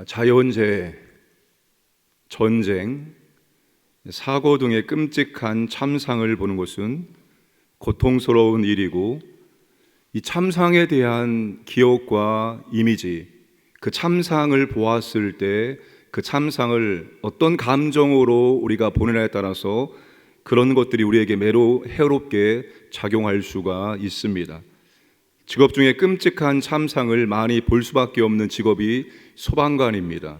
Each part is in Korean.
자연재해, 전쟁, 사고 등의 끔찍한 참상을 보는 것은 고통스러운 일이고, 이 참상에 대한 기억과 이미지, 그 참상을 보았을 때 그 참상을 어떤 감정으로 우리가 보느냐에 따라서 그런 것들이 우리에게 매우 해롭게 작용할 수가 있습니다. 직업 중에 끔찍한 참상을 많이 볼 수밖에 없는 직업이 소방관입니다.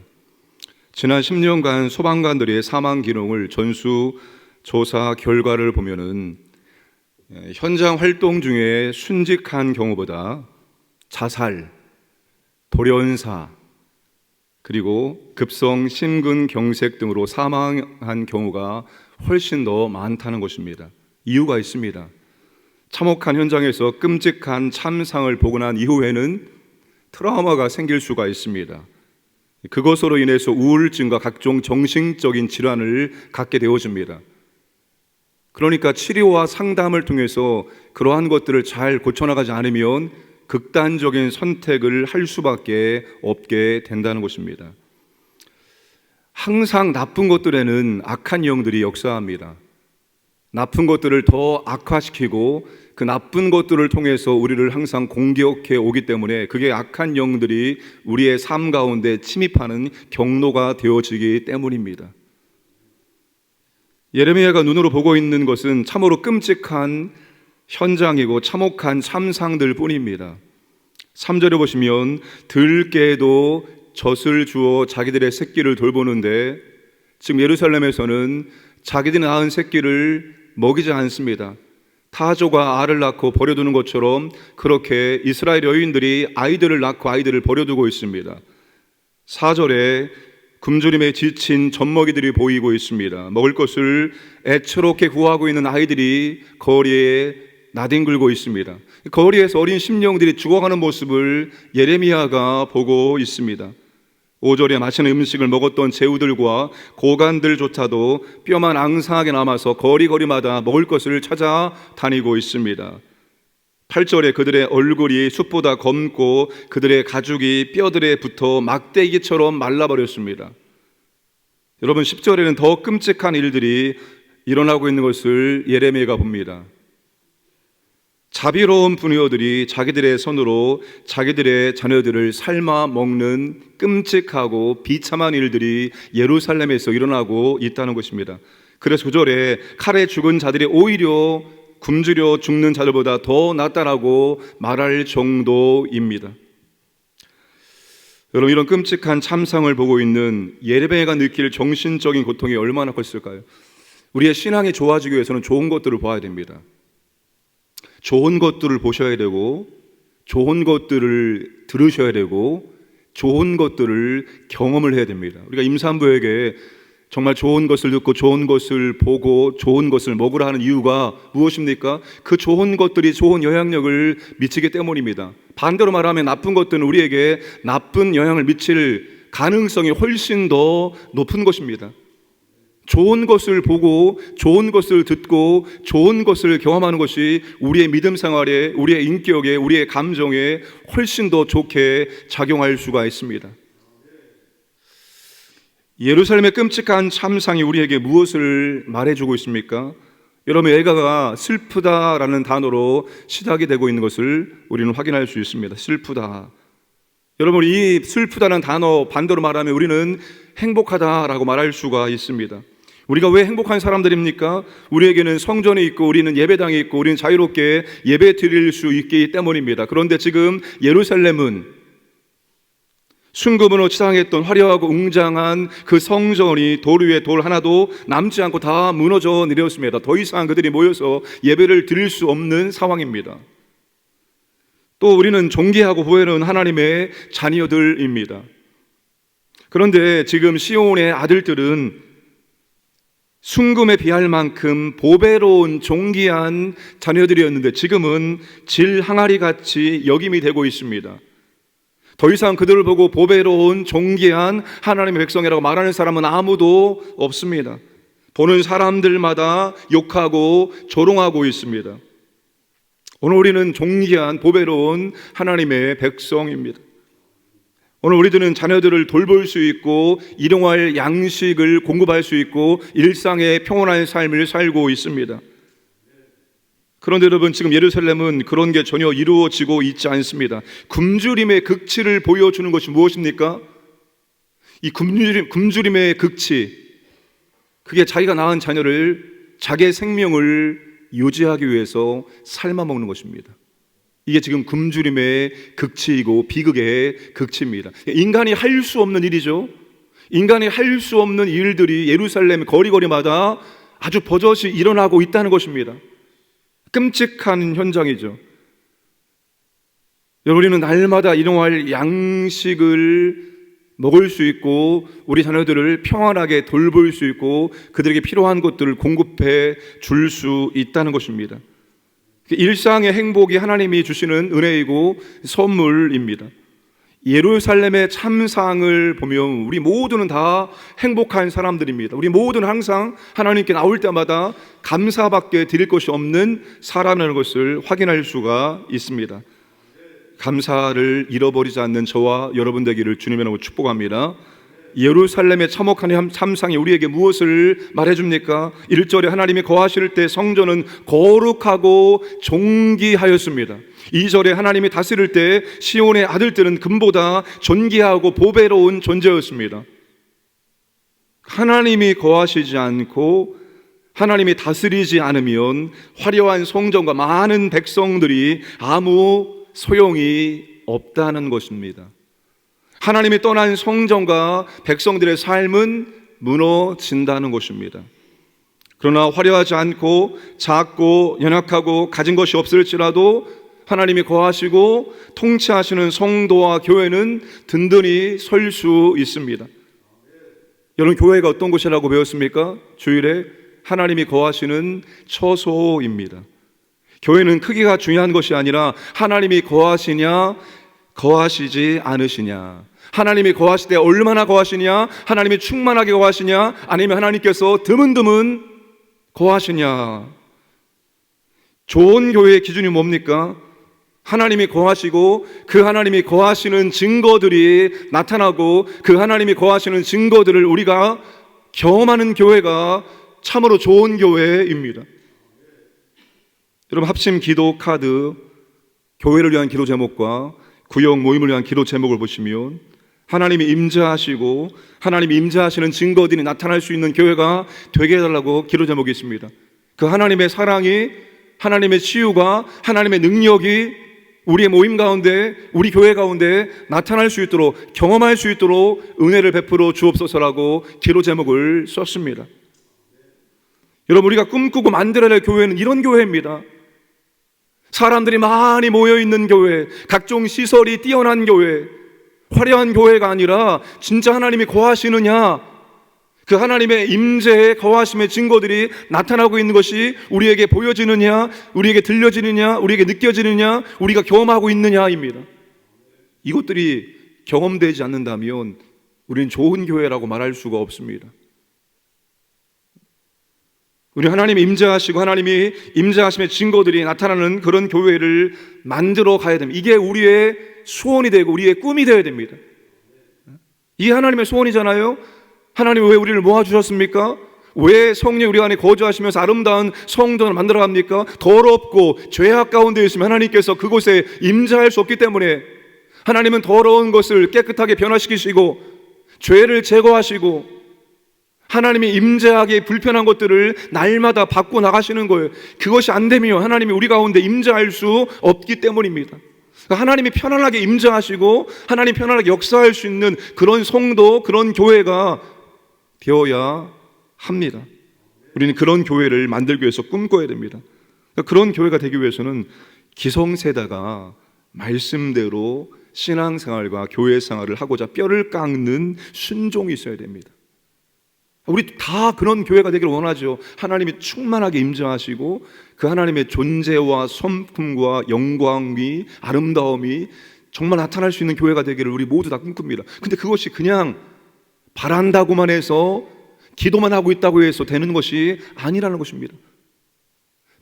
지난 10년간 소방관들의 사망 기록을 전수조사 결과를 보면은 현장 활동 중에 순직한 경우보다 자살, 돌연사, 그리고 급성 심근경색 등으로 사망한 경우가 훨씬 더 많다는 것입니다. 이유가 있습니다. 참혹한 현장에서 끔찍한 참상을 보고 난 이후에는 트라우마가 생길 수가 있습니다. 그것으로 인해서 우울증과 각종 정신적인 질환을 갖게 되어집니다. 그러니까 치료와 상담을 통해서 그러한 것들을 잘 고쳐나가지 않으면 극단적인 선택을 할 수밖에 없게 된다는 것입니다. 항상 나쁜 것들에는 악한 영들이 역사합니다. 나쁜 것들을 더 악화시키고 그 나쁜 것들을 통해서 우리를 항상 공격해 오기 때문에 그게 악한 영들이 우리의 삶 가운데 침입하는 경로가 되어지기 때문입니다. 예레미야가 눈으로 보고 있는 것은 참으로 끔찍한 현장이고 참혹한 참상들 뿐입니다. 3절에 보시면 들깨도 젖을 주어 자기들의 새끼를 돌보는데, 지금 예루살렘에서는 자기들이 낳은 새끼를 먹이지 않습니다. 타조가 알을 낳고 버려두는 것처럼 그렇게 이스라엘 여인들이 아이들을 낳고 아이들을 버려두고 있습니다. 4절에 굶주림에 지친 젖먹이들이 보이고 있습니다. 먹을 것을 애처롭게 구하고 있는 아이들이 거리에 나뒹굴고 있습니다. 거리에서 어린 심령들이 죽어가는 모습을 예레미야가 보고 있습니다. 5절에 맛있는 음식을 먹었던 제후들과 고관들조차도 뼈만 앙상하게 남아서 거리마다 먹을 것을 찾아다니고 있습니다. 8절에 그들의 얼굴이 숯보다 검고 그들의 가죽이 뼈들에 붙어 막대기처럼 말라버렸습니다. 여러분, 10절에는 더 끔찍한 일들이 일어나고 있는 것을 예레미야가 봅니다. 자비로운 부녀들이 자기들의 손으로 자기들의 자녀들을 삶아 먹는 끔찍하고 비참한 일들이 예루살렘에서 일어나고 있다는 것입니다. 그래서 9절에 칼에 죽은 자들이 오히려 굶주려 죽는 자들보다 더 낫다라고 말할 정도입니다. 여러분, 이런 끔찍한 참상을 보고 있는 예레미야가 느낄 정신적인 고통이 얼마나 컸을까요? 우리의 신앙이 좋아지기 위해서는 좋은 것들을 봐야 됩니다. 좋은 것들을 보셔야 되고, 좋은 것들을 들으셔야 되고, 좋은 것들을 경험을 해야 됩니다. 우리가 임산부에게 정말 좋은 것을 듣고 좋은 것을 보고 좋은 것을 먹으라 하는 이유가 무엇입니까? 그 좋은 것들이 좋은 영향력을 미치기 때문입니다. 반대로 말하면 나쁜 것들은 우리에게 나쁜 영향을 미칠 가능성이 훨씬 더 높은 것입니다. 좋은 것을 보고 좋은 것을 듣고 좋은 것을 경험하는 것이 우리의 믿음 생활에, 우리의 인격에, 우리의 감정에 훨씬 더 좋게 작용할 수가 있습니다. 예루살렘의 끔찍한 참상이 우리에게 무엇을 말해주고 있습니까? 여러분, 애가가 슬프다라는 단어로 시작이 되고 있는 것을 우리는 확인할 수 있습니다. 슬프다. 여러분, 이 슬프다는 단어 반대로 말하면 우리는 행복하다라고 말할 수가 있습니다. 우리가 왜 행복한 사람들입니까? 우리에게는 성전이 있고 우리는 예배당이 있고 우리는 자유롭게 예배 드릴 수 있기 때문입니다. 그런데 지금 예루살렘은 순금으로 치장했던 화려하고 웅장한 그 성전이 돌 위에 돌 하나도 남지 않고 다 무너져 내렸습니다. 더 이상 그들이 모여서 예배를 드릴 수 없는 상황입니다. 또 우리는 존귀하고 보혜로운 하나님의 자녀들입니다. 그런데 지금 시온의 아들들은 순금에 비할 만큼 보배로운 존귀한 자녀들이었는데 지금은 질 항아리 같이 역임이 되고 있습니다. 더 이상 그들을 보고 보배로운 존귀한 하나님의 백성이라고 말하는 사람은 아무도 없습니다. 보는 사람들마다 욕하고 조롱하고 있습니다. 오늘 우리는 존귀한 보배로운 하나님의 백성입니다. 오늘 우리들은 자녀들을 돌볼 수 있고 일용할 양식을 공급할 수 있고 일상의 평온한 삶을 살고 있습니다. 그런데 여러분, 지금 예루살렘은 그런 게 전혀 이루어지고 있지 않습니다. 굶주림의 극치를 보여주는 것이 무엇입니까? 이 굶주림의 극치, 그게 자기가 낳은 자녀를, 자기의 생명을 유지하기 위해서 삶아먹는 것입니다. 이게 지금 굶주림의 극치이고 비극의 극치입니다. 인간이 할 수 없는 일이죠. 인간이 할 수 없는 일들이 예루살렘 거리거리마다 아주 버젓이 일어나고 있다는 것입니다. 끔찍한 현장이죠. 우리는 날마다 일용할 양식을 먹을 수 있고 우리 자녀들을 평안하게 돌볼 수 있고 그들에게 필요한 것들을 공급해 줄 수 있다는 것입니다. 일상의 행복이 하나님이 주시는 은혜이고 선물입니다. 예루살렘의 참상을 보면 우리 모두는 다 행복한 사람들입니다. 우리 모두는 항상 하나님께 나올 때마다 감사밖에 드릴 것이 없는 사람이라는 것을 확인할 수가 있습니다. 감사를 잃어버리지 않는 저와 여러분 되기를 주님의 이름으로 축복합니다. 예루살렘의 참혹한 참상이 우리에게 무엇을 말해줍니까? 1절에 하나님이 거하실 때 성전은 거룩하고 존귀하였습니다. 2절에 하나님이 다스릴 때 시온의 아들들은 금보다 존귀하고 보배로운 존재였습니다. 하나님이 거하시지 않고 하나님이 다스리지 않으면 화려한 성전과 많은 백성들이 아무 소용이 없다는 것입니다. 하나님이 떠난 성전과 백성들의 삶은 무너진다는 것입니다. 그러나 화려하지 않고 작고 연약하고 가진 것이 없을지라도 하나님이 거하시고 통치하시는 성도와 교회는 든든히 설 수 있습니다. 여러분, 교회가 어떤 곳이라고 배웠습니까? 주일에 하나님이 거하시는 처소입니다. 교회는 크기가 중요한 것이 아니라 하나님이 거하시냐 거하시지 않으시냐, 하나님이 거하실 때 얼마나 거하시냐, 하나님이 충만하게 거하시냐, 아니면 하나님께서 드문드문 거하시냐. 좋은 교회의 기준이 뭡니까? 하나님이 거하시고 그 하나님이 거하시는 증거들이 나타나고 그 하나님이 거하시는 증거들을 우리가 경험하는 교회가 참으로 좋은 교회입니다. 여러분, 합심 기도 카드 교회를 위한 기도 제목과 구역 모임을 위한 기도 제목을 보시면 하나님이 임재하시고 하나님이 임재하시는 증거들이 나타날 수 있는 교회가 되게 해달라고 기도 제목이 있습니다. 그 하나님의 사랑이, 하나님의 치유가, 하나님의 능력이 우리의 모임 가운데, 우리 교회 가운데 나타날 수 있도록, 경험할 수 있도록 은혜를 베풀어 주옵소서라고 기도 제목을 썼습니다. 여러분, 우리가 꿈꾸고 만들어야 할 교회는 이런 교회입니다. 사람들이 많이 모여있는 교회, 각종 시설이 뛰어난 교회, 화려한 교회가 아니라 진짜 하나님이 거하시느냐, 그 하나님의 임재의 거하심의 증거들이 나타나고 있는 것이 우리에게 보여지느냐, 우리에게 들려지느냐, 우리에게 느껴지느냐, 우리가 경험하고 있느냐입니다. 이것들이 경험되지 않는다면 우리는 좋은 교회라고 말할 수가 없습니다. 우리 하나님이 임재하시고 하나님이 임재하심의 증거들이 나타나는 그런 교회를 만들어 가야 됩니다. 이게 우리의 소원이 되고 우리의 꿈이 되어야 됩니다. 이게 하나님의 소원이잖아요. 하나님이 왜 우리를 모아주셨습니까? 왜 성령 우리 안에 거주하시면서 아름다운 성전을 만들어 갑니까? 더럽고 죄악 가운데 있으면 하나님께서 그곳에 임재할 수 없기 때문에 하나님은 더러운 것을 깨끗하게 변화시키시고 죄를 제거하시고 하나님이 임재하기 불편한 것들을 날마다 바꿔 나가시는 거예요. 그것이 안 되면 하나님이 우리 가운데 임재할 수 없기 때문입니다. 하나님이 편안하게 임재하시고 하나님 편안하게 역사할 수 있는 그런 성도, 그런 교회가 되어야 합니다. 우리는 그런 교회를 만들기 위해서 꿈꿔야 됩니다. 그런 교회가 되기 위해서는 기성세대가 말씀대로 신앙생활과 교회생활을 하고자 뼈를 깎는 순종이 있어야 됩니다. 우리 다 그런 교회가 되기를 원하죠. 하나님이 충만하게 임재하시고 그 하나님의 존재와 성품과 영광이, 아름다움이 정말 나타날 수 있는 교회가 되기를 우리 모두 다 꿈꿉니다. 근데 그것이 그냥 바란다고만 해서, 기도만 하고 있다고 해서 되는 것이 아니라는 것입니다.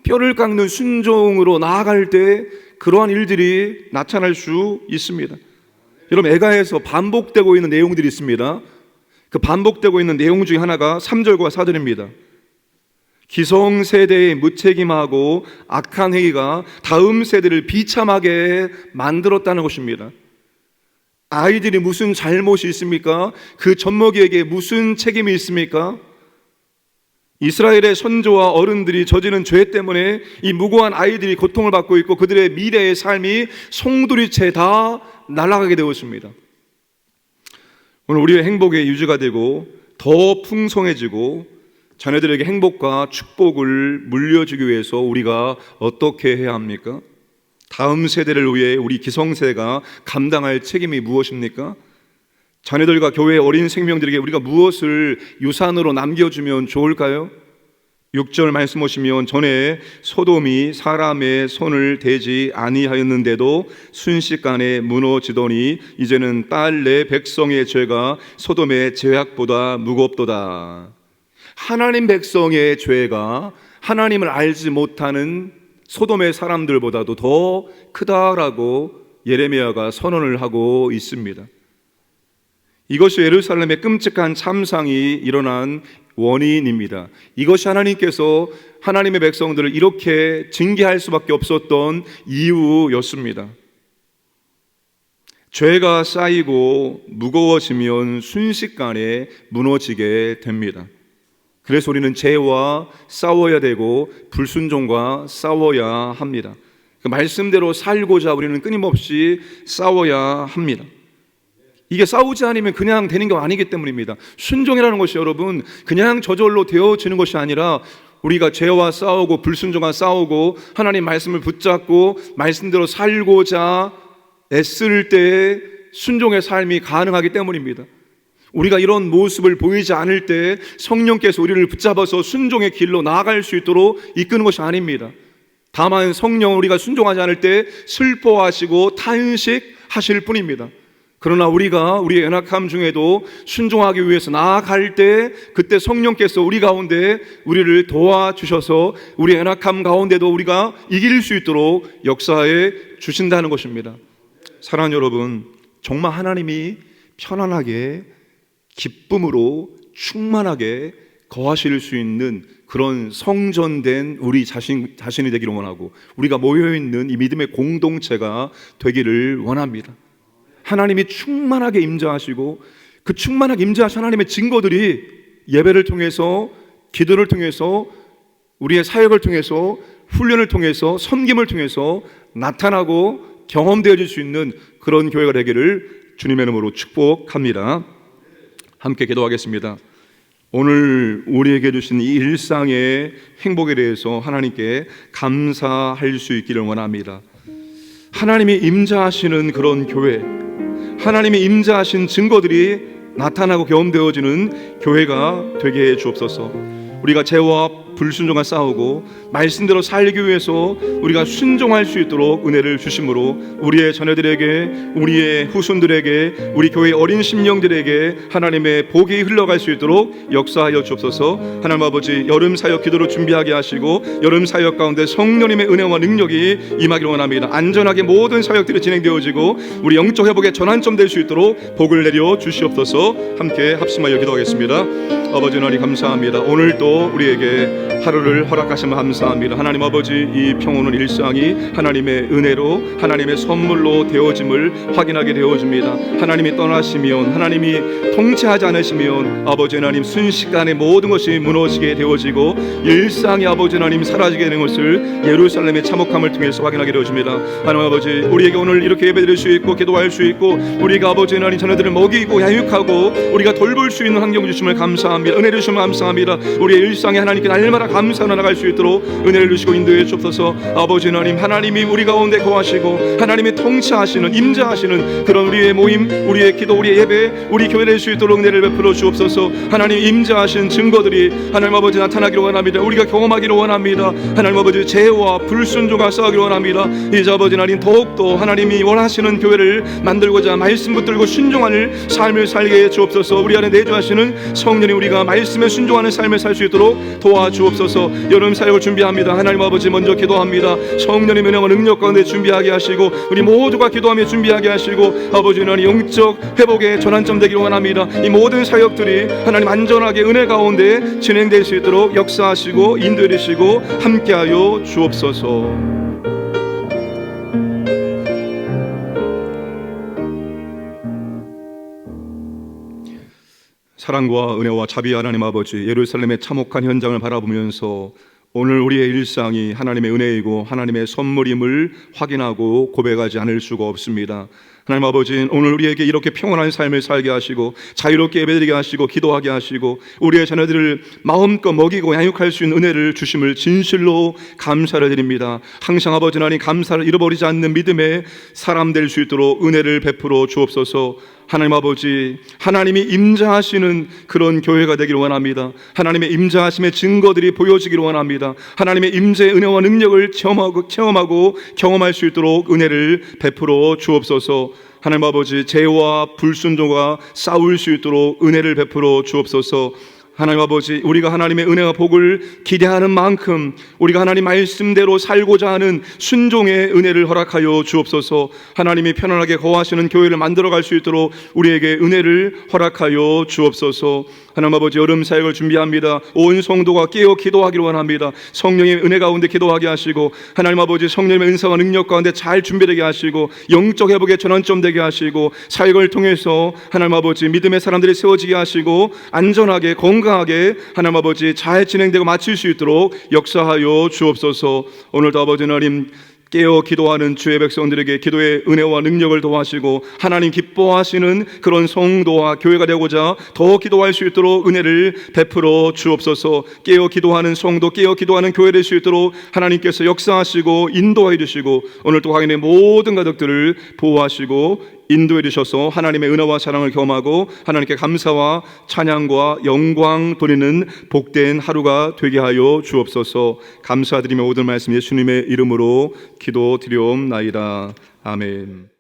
뼈를 깎는 순종으로 나아갈 때 그러한 일들이 나타날 수 있습니다. 여러분, 에가에서 반복되고 있는 내용들이 있습니다. 그 반복되고 있는 내용 중에 하나가 3절과 4절입니다. 기성세대의 무책임하고 악한 행위가 다음 세대를 비참하게 만들었다는 것입니다. 아이들이 무슨 잘못이 있습니까? 그 젖먹이에게 무슨 책임이 있습니까? 이스라엘의 선조와 어른들이 저지른 죄 때문에 이 무고한 아이들이 고통을 받고 있고 그들의 미래의 삶이 송두리째 다 날아가게 되었습니다. 오늘 우리의 행복의 유지가 되고 더 풍성해지고 자녀들에게 행복과 축복을 물려주기 위해서 우리가 어떻게 해야 합니까? 다음 세대를 위해 우리 기성세대가 감당할 책임이 무엇입니까? 자녀들과 교회의 어린 생명들에게 우리가 무엇을 유산으로 남겨주면 좋을까요? 6절 말씀 보시면 전에 소돔이 사람의 손을 대지 아니하였는데도 순식간에 무너지더니 이제는 딸 내 백성의 죄가 소돔의 죄악보다 무겁도다. 하나님 백성의 죄가 하나님을 알지 못하는 소돔의 사람들보다도 더 크다라고 예레미야가 선언을 하고 있습니다. 이것이 예루살렘의 끔찍한 참상이 일어난 원인입니다. 이것이 하나님께서 하나님의 백성들을 이렇게 징계할 수밖에 없었던 이유였습니다. 죄가 쌓이고 무거워지면 순식간에 무너지게 됩니다. 그래서 우리는 죄와 싸워야 되고 불순종과 싸워야 합니다. 그 말씀대로 살고자 우리는 끊임없이 싸워야 합니다. 이게 싸우지 않으면 그냥 되는 게 아니기 때문입니다. 순종이라는 것이 여러분 그냥 저절로 되어지는 것이 아니라 우리가 죄와 싸우고 불순종과 싸우고 하나님 말씀을 붙잡고 말씀대로 살고자 애쓸 때에 순종의 삶이 가능하기 때문입니다. 우리가 이런 모습을 보이지 않을 때 성령께서 우리를 붙잡아서 순종의 길로 나아갈 수 있도록 이끄는 것이 아닙니다. 다만 성령은 우리가 순종하지 않을 때 슬퍼하시고 탄식하실 뿐입니다. 그러나 우리가 우리의 연약함 중에도 순종하기 위해서 나아갈 때 그때 성령께서 우리 가운데 우리를 도와주셔서 우리의 연약함 가운데도 우리가 이길 수 있도록 역사해 주신다는 것입니다. 사랑하는 여러분, 정말 하나님이 편안하게 기쁨으로 충만하게 거하실 수 있는 그런 성전된 우리 자신이 되기를 원하고 우리가 모여있는 이 믿음의 공동체가 되기를 원합니다. 하나님이 충만하게 임재하시고 그 충만하게 임재하신 하나님의 증거들이 예배를 통해서 기도를 통해서 우리의 사역을 통해서 훈련을 통해서 섬김을 통해서 나타나고 경험되어질 수 있는 그런 교회가 되기를 주님의 이름으로 축복합니다. 함께 기도하겠습니다. 오늘 우리에게 주신 이 일상의 행복에 대해서 하나님께 감사할 수 있기를 원합니다. 하나님이 임재하시는 그런 교회, 하나님이 임재하신 증거들이 나타나고 경험되어지는 교회가 되게 해 주옵소서. 우리가 죄와 불순종과 싸우고 말씀대로 살기 위해서 우리가 순종할 수 있도록 은혜를 주심으로 우리의 자녀들에게, 우리의 후손들에게, 우리 교회 어린 심령들에게 하나님의 복이 흘러갈 수 있도록 역사하여 주옵소서. 하나님 아버지, 여름 사역 기도로 준비하게 하시고 여름 사역 가운데 성령님의 은혜와 능력이 임하기를 원합니다. 안전하게 모든 사역들이 진행되어지고 우리 영적 회복의 전환점 될 수 있도록 복을 내려 주시옵소서. 함께 합심하여 기도하겠습니다. 아버지 하나님 감사합니다. 오늘도 우리에게 하루를 허락하시면 감사합니다. 하나님 아버지, 이 평온한 일상이 하나님의 은혜로 하나님의 선물로 되어짐을 확인하게 되어집니다. 하나님이 떠나시면, 하나님이 통치하지 않으시면 아버지 하나님 순식간에 모든 것이 무너지게 되어지고 일상이 아버지 하나님 사라지게 되는 것을 예루살렘의 참혹함을 통해서 확인하게 되어집니다. 하나님 아버지, 우리에게 오늘 이렇게 예배드릴 수 있고 기도할 수 있고 우리가 아버지 하나님 자녀들을 먹이고 양육하고 우리가 돌볼 수 있는 환경 주심을 감사합니다. 은혜를 주시면 감사합니다. 우리의 일상에 하나님께 날마다 감사하며 나갈 수 있도록 은혜를 주시고 인도해 주옵소서. 아버지 하나님, 하나님이 우리 가운데 거하시고 하나님이 통치하시는, 임재하시는 그런 우리의 모임, 우리의 기도, 우리의 예배, 우리 교회 될 수 있도록 은혜를 베풀어 주옵소서. 하나님 임재하신 증거들이 하나님 아버지 나타나기를 원합니다. 우리가 경험하기를 원합니다. 하나님 아버지, 죄와 불순종과 싸우기를 원합니다. 이제 아버지 하나님 더욱더 하나님이 원하시는 교회를 만들고자 말씀 붙들고 순종하는 삶을 살게 해 주옵소서. 우리 안에 내주하시는 성령이 우리가 말씀에 순종하는 삶을 살 수 있도록 도와주 주옵소서. 여름 사역을 준비합니다. 하나님 아버지 먼저 기도합니다. 성령의 은혜와 능력 가운데 준비하게 하시고 우리 모두가 기도하며 준비하게 하시고 아버지 하나님 영적 회복의 전환점 되기를 원합니다. 이 모든 사역들이 하나님 안전하게 은혜 가운데 진행될 수 있도록 역사하시고 인도해 주시고 함께하여 주옵소서. 사랑과 은혜와 자비 하나님 아버지, 예루살렘의 참혹한 현장을 바라보면서 오늘 우리의 일상이 하나님의 은혜이고 하나님의 선물임을 확인하고 고백하지 않을 수가 없습니다. 하나님 아버지, 오늘 우리에게 이렇게 평온한 삶을 살게 하시고 자유롭게 예배드리게 하시고 기도하게 하시고 우리의 자녀들을 마음껏 먹이고 양육할 수 있는 은혜를 주심을 진실로 감사를 드립니다. 항상 아버지 하나님 감사를 잃어버리지 않는 믿음의 사람 될 수 있도록 은혜를 베풀어 주옵소서. 하나님 아버지, 하나님이 임재하시는 그런 교회가 되기를 원합니다. 하나님의 임재하심의 증거들이 보여지기를 원합니다. 하나님의 임재의 은혜와 능력을 체험하고 경험할 수 있도록 은혜를 베풀어 주옵소서. 하나님 아버지, 죄와 불순종과 싸울 수 있도록 은혜를 베풀어 주옵소서. 하나님 아버지, 우리가 하나님의 은혜와 복을 기대하는 만큼 우리가 하나님 말씀대로 살고자 하는 순종의 은혜를 허락하여 주옵소서. 하나님이 편안하게 거하시는 교회를 만들어갈 수 있도록 우리에게 은혜를 허락하여 주옵소서. 하나님 아버지, 여름 사역을 준비합니다. 온 성도가 깨어 기도하기를 원합니다. 성령의 은혜 가운데 기도하게 하시고 하나님 아버지, 성령의 은사와 능력 가운데 잘 준비되게 하시고 영적 회복의 전환점 되게 하시고 사역을 통해서 하나님 아버지, 믿음의 사람들이 세워지게 하시고 안전하게 건강하게 하나님 아버지 잘 진행되고 마칠 수 있도록 역사하여 주옵소서. 오늘도 아버지 하나님 깨어 기도하는 주의 백성들에게 기도의 은혜와 능력을 도와주시고 하나님 기뻐하시는 그런 성도와 교회가 되고자 더 기도할 수 있도록 은혜를 베풀어 주옵소서. 깨어 기도하는 성도, 깨어 기도하는 교회 될 수 있도록 하나님께서 역사하시고 인도해 주시고 오늘 또 확인의 모든 가족들을 보호하시고 인도해 주셔서 하나님의 은혜와 사랑을 경험하고 하나님께 감사와 찬양과 영광 돌리는 복된 하루가 되게 하여 주옵소서. 감사드리며 모든 말씀 예수님의 이름으로 기도드리옵나이다. 아멘.